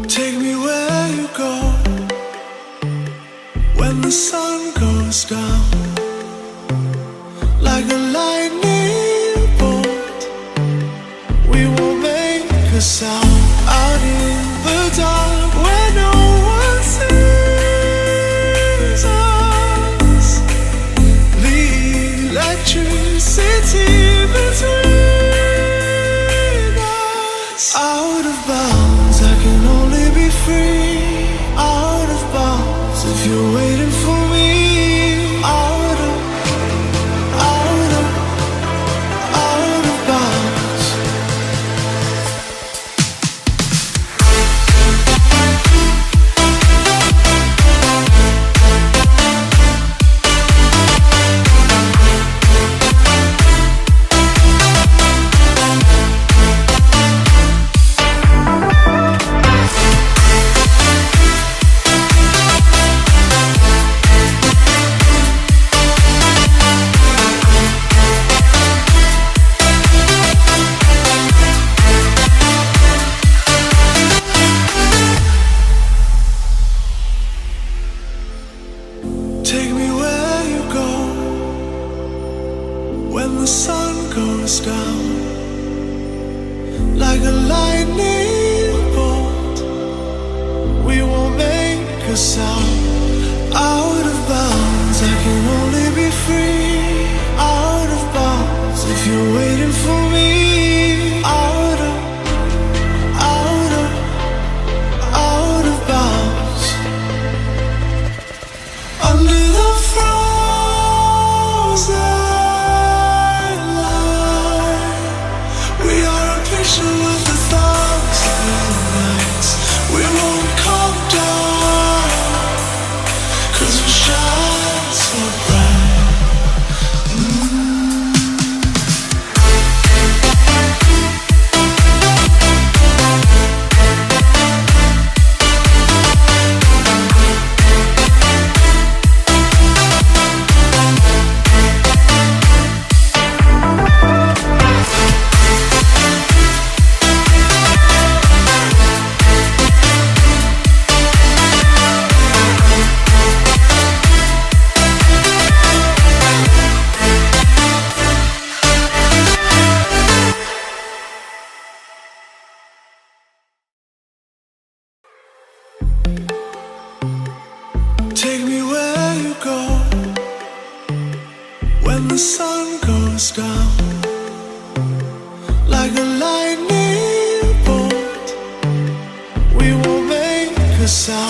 Take me where you go when the sun goes down, like a lightning bolt. We will make a sound out in the dark where no one sees us. The electricity between us. Out of bounds, I can only be free. Out of bounds, if you're waiting for me. Out of bounds. Take me where you go when the sun goes down, like a lightning bolt. We will make a sound. Out of bounds, I can only be free. Out of bounds, if you're waiting for me. Out of bounds. Under the frozen light, we are a picture of 1,000 nights. We won't come down, 'cause we shine so bright. Take me where you go when the sun goes down, like a lightning bolt. We will make a sound.